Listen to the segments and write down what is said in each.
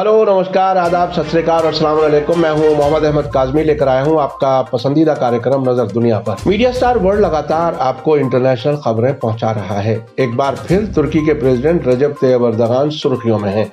Hello, नमस्कार, आदाब, सत श्री अकाल और अस्सलाम वालेकुम। मैं हूं मोहम्मद अहमद काज़मी, लेकर आया हूं आपका पसंदीदा कार्यक्रम नजर दुनिया पर। मीडिया स्टार वर्ल्ड लगातार आपको इंटरनेशनल खबरें पहुंचा रहा है। एक बार फिर तुर्की के प्रेसिडेंट रजब तैयब एर्दोगान सुर्खियों में हैं।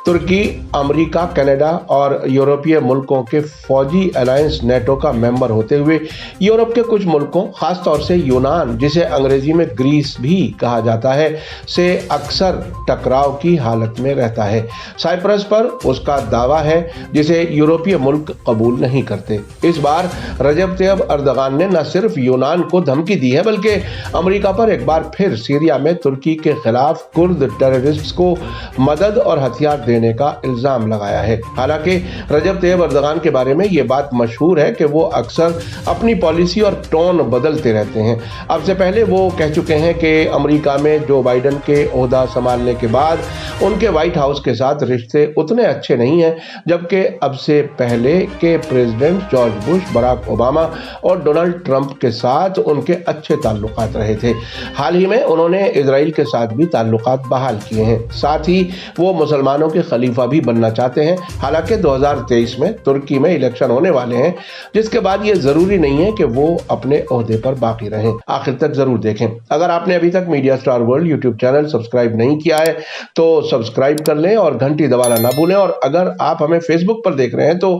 तुर्की अमेरिका, कनाडा और यूरोपीय मुल्कों के फौजी अलायंस नेटो का मेंबर होते हुए यूरोप के कुछ मुल्कों, खासतौर से यूनान, जिसे अंग्रेजी में ग्रीस भी कहा जाता है, से अक्सर टकराव की हालत में रहता है। साइप्रस पर उसका दावा है, जिसे यूरोपीय मुल्क कबूल नहीं करते। इस बार रजब तैयब एर्दोगान ने न सिर्फ यूनान को धमकी दी है, बल्कि अमेरिका पर एक बार फिर सीरिया में तुर्की के खिलाफ कुर्द टेररिस्ट्स को मदद और हथियार देने का इल्जाम लगाया है। हालांकि रजब तैयब एर्दोगान के बारे में ये बात मशहूर है कि वो अक्सर अपनी पॉलिसी और टोन बदलते रहते हैं। अब से पहले वो कह चुके हैं कि अमेरिका में जो बाइडेन के ओहदा संभालने के बाद उनके व्हाइट हाउस के साथ रिश्ते उतने अच्छे नहीं हैं, जबकि अब से पहले के president George Bush, Barack Obama और डोनाल्ड ट्रंप के साथ उनके अच्छे ताल्लुकात रहे थे। हाल ही में उन्होंने इजराइल के साथ भी ताल्लुकात बहाल किए हैं। साथ ही वो मुसलमानों के खलीफा भी बनना चाहते हैं। हालांकि 2023 में तुर्की में इलेक्शन होने वाले हैं, जिसके बाद ये जरूरी नहीं है कि वो अपने ओहदे पर बाकी रहें। आखिर तक जरूर देखें। अगर आपने अभी तक media star world YouTube channel subscribe नहीं किया है तो सब्सक्राइब कर लें और घंटी दबाना ना भूलें। और अगर आप हमें फेसबुक पर देख रहे हैं तो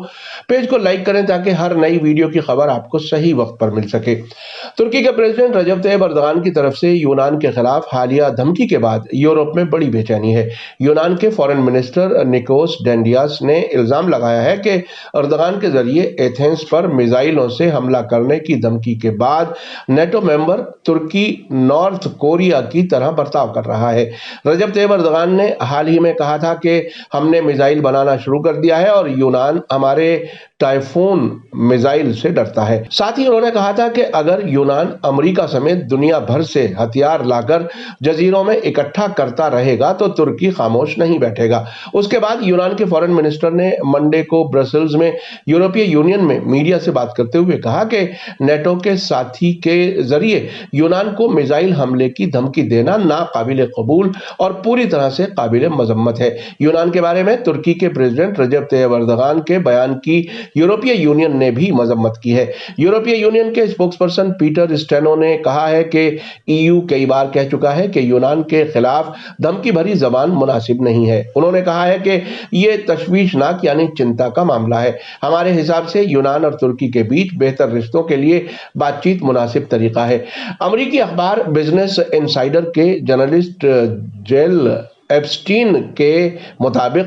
पेज को लाइक करें, ताकि हर नई वीडियो की खबर आपको सही वक्त पर मिल सके। तुर्की के प्रेसिडेंट रजब तैयब एर्दोगान की तरफ से यूनान के खिलाफ हालिया धमकी के बाद यूरोप में बड़ी बेचैनी है। यूनान के फॉरेन मिनिस्टर निकोस डेंडियास ने इल्जाम लगाया है कि एर्दोगान के जरिए एथेंस पर मिसाइलों से हमला करने की धमकी के बाद नेटो मेंबर तुर्की नॉर्थ कोरिया की तरह बर्ताव कर रहा है। रजब तैयब एर्दोगान ने हाल ही में कहा था कि हमने मिसाइल बनाना शुरू कर दिया है और यूनान हमारे टाइफून मिसाइल से डरता है। साथ ही उन्होंने कहा था कि अगर यूनान अमेरिका समेत दुनिया भर से हथियार लाकर जजीरों में इकट्ठा करता रहेगा तो तुर्की खामोश नहीं बैठेगा। उसके बाद यूनान के फॉरेन मिनिस्टर ने मंडे को ब्रसेल्स में यूरोपीय यूनियन में मीडिया से बात करते हुए कहा कि नेटो के साथी के जरिए यूनान को मिसाइल हमले की धमकी देना नाकाबिले कबूल और पूरी तरह से काबिले मजम्मत है। यूनान के बारे में तुर्की के प्रेसिडेंट रजब तैयब एर्दोगान के बयान की यूरोपीय यूनियन ने भी मजम्मत की है। यूरोपीय यूनियन के स्पोक्सपर्सन पीटर स्टेनो ने कहा है कि ईयू कई बार कह चुका है कि यूनान के खिलाफ धमकी भरी जबान मुनासिब नहीं है। उन्होंने कहा है कि यह तशवीशनाक यानी चिंता का मामला है। हमारे हिसाब से यूनान और तुर्की के बीच बेहतर रिश्तों के लिए बातचीत मुनासिब तरीका है। अमेरिकी अखबार बिजनेस इनसाइडर के जर्नलिस्ट जेल एप्स्टीन के मुताबिक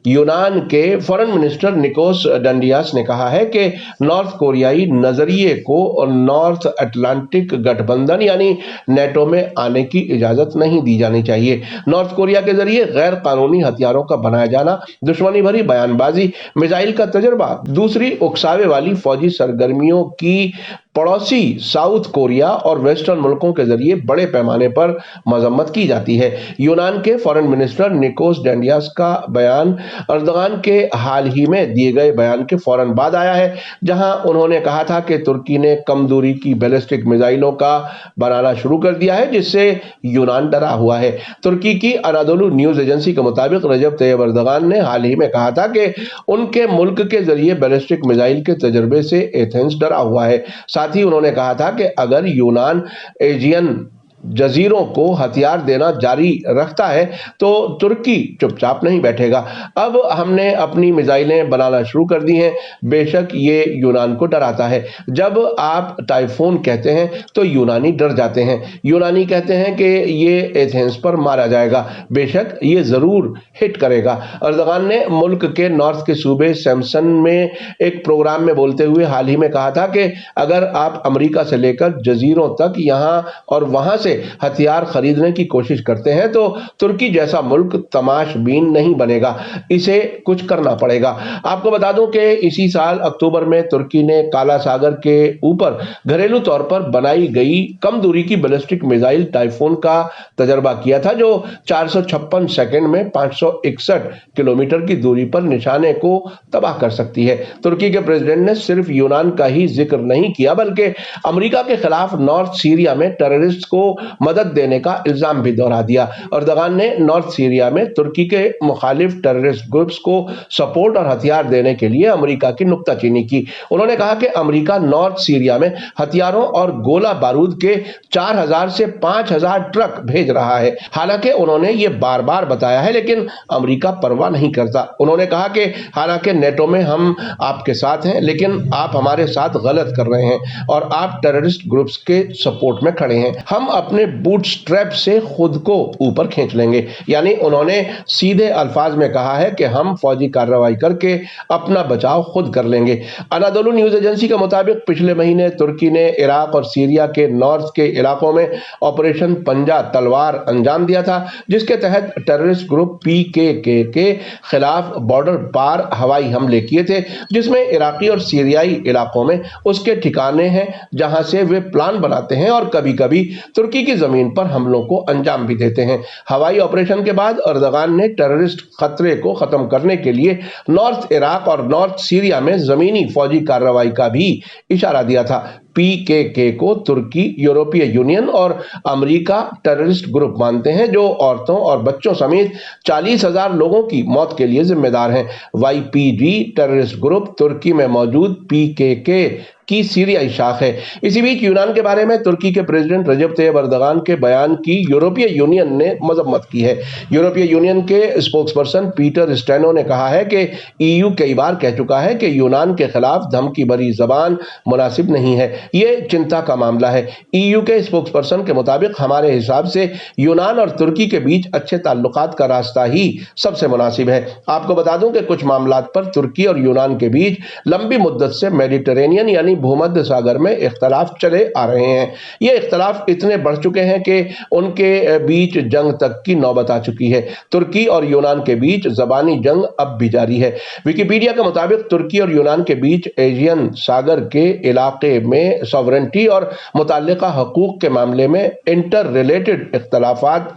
यूनान के फॉरेन मिनिस्टर निकोस डेंडियास ने कहा है कि नॉर्थ कोरियाई नजरिए को नॉर्थ अटलांटिक गठबंधन यानी नेटो में आने की इजाजत नहीं दी जानी चाहिए। नॉर्थ कोरिया के जरिए गैर कानूनी हथियारों का बनाया जाना, दुश्मनी भरी बयानबाजी, मिसाइल का तजर्बा, दूसरी उकसावे वाली फौजी सरगर्मियों की पड़ोसी साउथ कोरिया और वेस्टर्न मुल्कों के जरिए बड़े पैमाने पर मजम्मत की जाती है। यूनान के फॉरेन मिनिस्टर निकोस डेंडियास का बयान एर्दोगान के हाल ही में दिए गए बयान के फौरन बाद आया है, जहां उन्होंने कहा था कि तुर्की ने कम दूरी की बैलिस्टिक मिसाइलों का बनाना शुरू कर दिया है, जिससे यूनान डरा हुआ है। तुर्की की अनादोलू न्यूज एजेंसी के मुताबिक रजब तैयब एर्दोगान ने हाल ही में कहा था कि उनके मुल्क के जरिए बैलिस्टिक मिसाइल के तजर्बे से एथेंस डरा हुआ है। साथ ही उन्होंने कहा था कि अगर यूनान एजियन जजीरों को हथियार देना जारी रखता है तो तुर्की चुपचाप नहीं बैठेगा। अब हमने अपनी मिसाइलें बनाना शुरू कर दी हैं। बेशक ये यूनान को डराता है। जब आप टाइफून कहते हैं तो यूनानी डर जाते हैं। यूनानी कहते हैं कि ये एथेंस पर मारा जाएगा। बेशक ये जरूर हिट करेगा। एर्दोगान ने मुल्क के नॉर्थ के सूबे सैमसन में एक प्रोग्राम में बोलते हुए हाल ही में कहा था कि अगर आप अमेरिका से लेकर जजीरों तक यहां और वहां से हथियार खरीदने की कोशिश करते हैं तो तुर्की जैसा मुल्क तमाशबीन नहीं बनेगा, इसे कुछ करना पड़ेगा। आपको बता दूं कि इसी साल अक्टूबर में तुर्की ने काला सागर के ऊपर घरेलू तौर पर बनाई गई कम दूरी की बैलिस्टिक मिसाइल टाइफून का तजर्बा किया था, जो 456 सेकंड में 561 किलोमीटर की दूरी पर निशाने को तबाह कर सकती है। तुर्की के प्रेसिडेंट ने सिर्फ यूनान का ही जिक्र नहीं किया, बल्कि अमेरिका के खिलाफ नॉर्थ सीरिया में टेररिस्ट को मदद देने का इल्जाम भी दोहरा दिया। अर्दगान ने नॉर्थ सीरिया में तुर्की के मुखालिफ टेररिस्ट ग्रुप्स को सपोर्ट और हथियार देने के लिए अमेरिका की नुक्ताचीनी की। उन्होंने कहा कि अमेरिका नॉर्थ सीरिया में हथियारों और गोला बारूद के 4000 से 5000 ट्रक भेज रहा है। हालांकि उन्होंने ये बार बार बताया है, लेकिन अमेरिका परवाह नहीं करता। उन्होंने कहा कि हालांकि नेटो में हम आपके साथ हैं, लेकिन आप हमारे साथ गलत कर रहे हैं और आप टेररिस्ट ग्रुप्स के सपोर्ट में खड़े हैं। हम अपने बूटस्ट्रैप से खुद को ऊपर खींच लेंगे। यानी उन्होंने सीधे अल्फाज में कहा है कि हम फौजी कार्रवाई करके अपना बचाव खुद कर लेंगे। अनादोलू न्यूज एजेंसी के मुताबिक पिछले महीने तुर्की ने इराक और सीरिया के नॉर्थ के इलाकों में ऑपरेशन पंजा तलवार अंजाम दिया था, जिसके तहत टेररिस्ट ग्रुप पीकेके के खिलाफ बॉर्डर पार हवाई हमले किए थे, जिसमें इराकी और सीरियाई इलाकों में उसके ठिकाने हैं जहां से वे प्लान बनाते हैं और कभी कभी तुर्की की जमीन पर हमलों को अंजाम भी देते हैं। हवाई ऑपरेशन के बाद अर्दगान ने टेररिस्ट खतरे को खत्म करने के लिए नॉर्थ इराक और नॉर्थ सीरिया में जमीनी फौजी कार्रवाई का भी इशारा दिया था। पीकेके को तुर्की, यूरोपीय यूनियन और अमेरिका टेररिस्ट ग्रुप मानते हैं, जो औरतों और बच्चों समेत 40,000 लोगों की मौत के लिए जिम्मेदार हैं। वाईपीजी टेररिस्ट ग्रुप तुर्की में मौजूद पीकेके की सीरियाई शाख है। इसी बीच यूनान के बारे में तुर्की के प्रेसिडेंट रजब तैयब अर्दगान के बयान की यूरोपीय यूनियन ने मजम्मत की है। यूरोपीय यूनियन के स्पोक्सपर्सन पीटर स्टेनो ने कहा है कि ईयू कई बार कह चुका है कि यूनान के खिलाफ धमकी भरी जबान मुनासिब नहीं है। ये चिंता का मामला है। ईयू के स्पोक्सपर्सन के मुताबिक हमारे हिसाब से यूनान और तुर्की के बीच अच्छे ताल्लुकात का रास्ता ही सबसे मुनासिब है। आपको बता दूं कि कुछ मामलात पर तुर्की और यूनान के बीच लंबी मुद्दत से मेडिटेरेनियन यानी भूमध्य सागर में इख्तलाफ चले आ रहे हैं। ये इख्तलाफ इतने बढ़ चुके हैं कि उनके बीच जंग तक की नौबत आ चुकी है। तुर्की और यूनान के बीच जबानी जंग अब भी जारी है। विकिपीडिया के मुताबिक तुर्की और यूनान के बीच एशियन सागर के इलाके में सॉवरेंटी और मुताल्लिका हकूक के मामले में इंटर रिलेटेड इख्तलाफात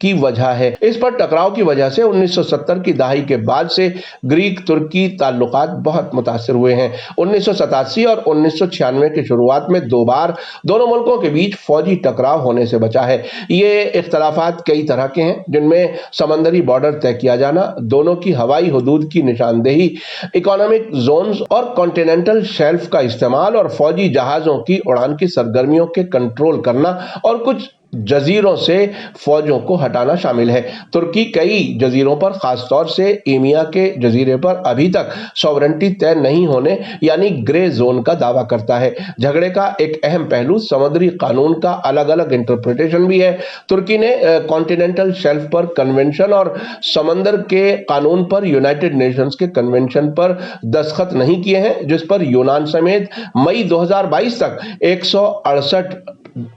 की वजह है। इस पर टकराव की वजह से 1970 की दहाई के बाद से ग्रीक तुर्की ताल्लुकात बहुत मुतासिर हुए हैं। 1987 और 1996 की शुरुआत में 2 बार दोनों मुल्कों के बीच फौजी टकराव होने से बचा है। ये इख्तलाफात कई तरह के हैं, जिनमें समंदरी बॉर्डर तय किया जाना, दोनों की हवाई हदूद की निशानदेही, इकोनॉमिक जोन्स और कॉन्टिनेंटल शेल्फ का इस्तेमाल और फौजी जहाजों की उड़ान की सरगर्मियों के कंट्रोल करना और कुछ जजीरों से फौजों को हटाना शामिल है। तुर्की कई जजीरों पर, खासतौर से ईमिया के जजीरे पर अभी तक सॉवरेंटी तय नहीं होने यानी ग्रे जोन का दावा करता है। झगड़े का एक अहम पहलू समुद्री कानून का अलग अलग इंटरप्रिटेशन भी है। तुर्की ने कॉन्टिनेंटल शेल्फ पर कन्वेंशन और समंदर के कानून पर यूनाइटेड नेशंस के कन्वेंशन पर दस्तखत नहीं किए हैं, जिस पर यूनान समेत मई 2022 तक 168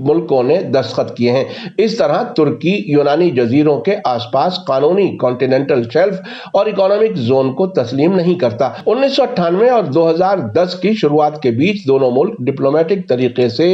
मुल्कों ने दस्तखत किए हैं। इस तरह तुर्की यूनानी जजीरों के आसपास कानूनी कॉन्टिनेंटल शेल्फ और इकोनॉमिक जोन को तस्लीम नहीं करता। 1998 और 2010 की शुरुआत के बीच दोनों मुल्क डिप्लोमेटिक तरीके से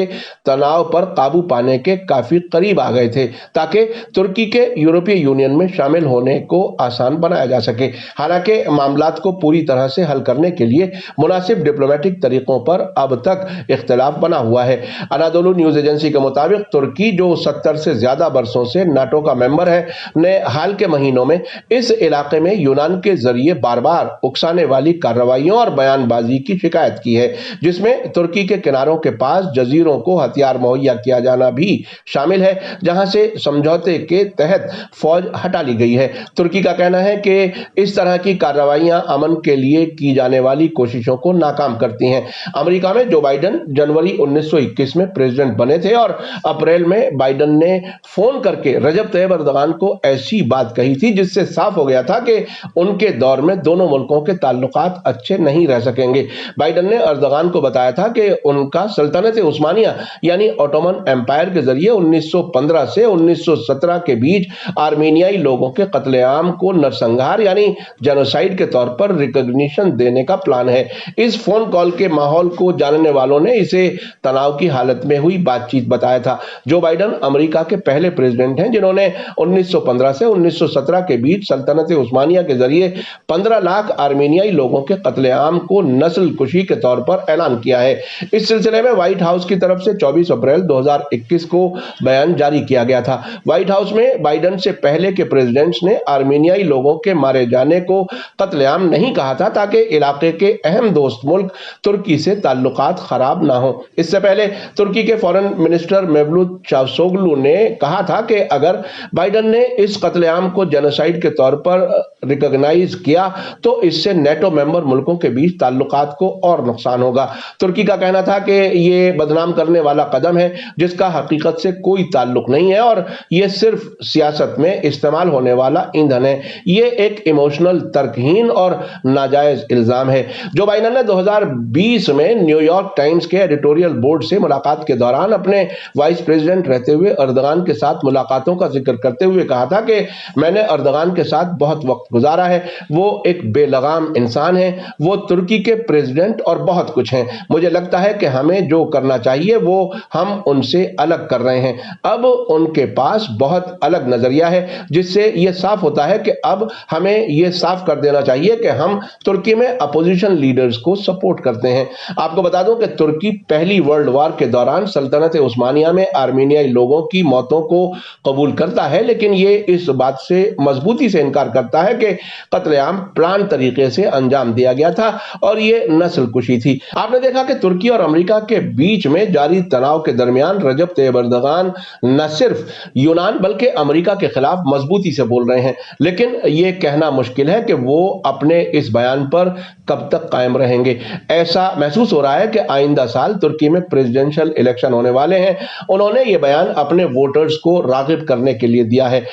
तनाव पर काबू पाने के काफी करीब आ गए थे, ताकि तुर्की के यूरोपीय यूनियन में शामिल होने को आसान बनाया जा सके। हालांकि मामलात को पूरी तरह से हल करने के लिए मुनासिब डिप्लोमेटिक तरीकों पर अब तक इख्तिलाफ बना हुआ है। अनादोलू न्यूज एजेंसी के मुताबिक तुर्की, जो 70 से ज्यादा वर्षों से नाटो का मेंबर है, ने हाल के महीनों में इस इलाके में यूनान के जरिए बार बार उकसाने वाली कार्रवाइयों और बयानबाजी की शिकायत की है, जिसमें तुर्की के किनारों के पास जजीरों को हथियार मुहैया किया जाना भी शामिल है, जहां से समझौते के तहत फौज हटा ली गई है। तुर्की का कहना है कि इस तरह की कार्रवाइयां अमन के लिए की जाने वाली कोशिशों को नाकाम करती हैं। अमेरिका में जो बाइडेन जनवरी 1921 में प्रेसिडेंट बने थे और अप्रैल में बाइडेन ने फोन करके रजब तैयब अर्दगान को ऐसी बात कही थी जिससे साफ हो गया था कि उनके दौर में दोनों मुल्कों के ताल्लुकात अच्छे नहीं रह सकेंगे। बाइडेन ने अर्दगान को बताया था कि उनका सल्तनत उस्मानिया यानी ऑटोमन एम्पायर के जरिए 1915 से 1917 के बीच आर्मेनियाई लोगों के कत्लेआम को नरसंहार यानी जेनोसाइड के तौर पर रिकॉग्निशन देने का प्लान है। इस फोन कॉल के माहौल को जानने वालों ने इसे तनाव की हालत में हुई बातचीत बातचीत बताया था। जो बाइडन अमेरिका के पहले प्रेसिडेंट हैं जिन्होंने 1915 से 1917 के बीच सल्तनत उस्मानिया के जरिए 15 लाख आर्मेनियाई लोगों के कत्लेआम को नस्ल कुशी के तौर पर ऐलान किया है। इस सिलसिले में व्हाइट हाउस की तरफ से 24 अप्रैल 2021 को बयान जारी किया गया था। व्हाइट हाउस में बाइडन से पहले के प्रेसिडेंट्स ने आर्मेनियाई लोगों के मारे जाने को कत्लेआम नहीं कहा था ताकि इलाके के अहम दोस्त मुल्क तुर्की से ताल्लुकात खराब ना हो। इससे पहले तुर्की के फॉरेन मिनिस्टर मेवलूत चावशोगलू ने कहा था कि अगर बाइडन ने इस कत्लेआम को जेनोसाइड के तौर पर रिकॉग्नाइज किया तो इससे नेटो मेंबर मुल्कों के बीच ताल्लुकात को और नुकसान होगा। तुर्की का कहना था कि ये बदनाम करने वाला कदम है जिसका हकीकत से कोई ताल्लुक नहीं है और ये सिर्फ सियासत में इस्तेमाल होने वाला ईंधन है। ये एक इमोशनल, तर्कहीन और नाजायज इल्जाम है। जो बाइडन ने 2020 में न्यूयॉर्क टाइम्स के एडिटोरियल बोर्ड से मुलाकात के दौरान अपने वाइस प्रेसिडेंट रहते हुए अर्दगान के साथ मुलाकातों का जिक्र करते हुए कहा था कि मैंने अर्दगान के साथ बहुत वक्त गुजारा है, वो एक बेलगाम इंसान है, वो तुर्की के प्रेसिडेंट और बहुत कुछ हैं। मुझे लगता है कि हमें जो करना चाहिए वो हम उनसे अलग कर रहे हैं। अब उनके पास बहुत अलग नजरिया है जिससे यह साफ होता है कि अब हमें यह साफ कर देना चाहिए कि हम तुर्की में अपोजिशन लीडर्स को सपोर्ट करते हैं। आपको बता दूं कि तुर्की पहली वर्ल्ड वॉर के दौरान सल्तनत उस्मानिया में आर्मेनियाई लोगों की मौतों को कबूल करता है, लेकिन यह इस बात से मजबूती से इनकार करता है कि कत्लेआम प्लान तरीके से अंजाम दिया गया था और यह नस्ल कुशी थी। आपने देखा कि तुर्की और अमेरिका के बीच में जारी तनाव के दरमियान रजब तैयब एर्दोगान न सिर्फ यूनान बल्कि अमेरिका के खिलाफ मजबूती से बोल रहे हैं, लेकिन यह कहना मुश्किल है कि वो अपने इस बयान पर कब तक कायम रहेंगे। ऐसा महसूस हो रहा है कि आइंदा साल तुर्की में प्रेसिडेंशियल इलेक्शन होने वाले हैं। उन्होंने यह बयान अपने वोटर्स को राग़िब करने के लिए दिया है।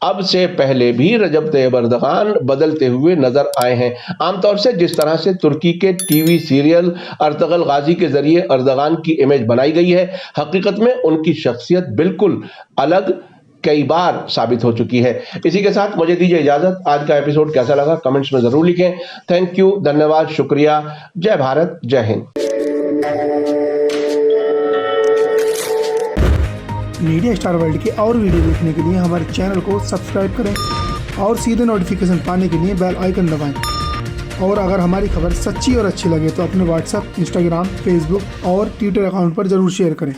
अब से पहले भी रजब तैयब एर्दोगान बदलते हुए नजर आए हैं। आमतौर से जिस तरह से तुर्की के टीवी सीरियल अर्तगल गाजी के जरिए एर्दोगान की इमेज बनाई गई है, हकीकत में उनकी शख्सियत बिल्कुल अलग कई बार साबित हो चुकी है। इसी के साथ मुझे दीजिए इजाजत। आज का एपिसोड कैसा लगा कमेंट्स में जरूर लिखें। थैंक यू, धन्यवाद, शुक्रिया। जय भारत, जय हिंद। मीडिया स्टार वर्ल्ड के और वीडियो देखने के लिए हमारे चैनल को सब्सक्राइब करें और सीधे नोटिफिकेशन पाने के लिए बेल आइकन दबाएं। और अगर हमारी खबर सच्ची और अच्छी लगे तो अपने व्हाट्सएप, इंस्टाग्राम, फेसबुक और ट्विटर अकाउंट पर जरूर शेयर करें।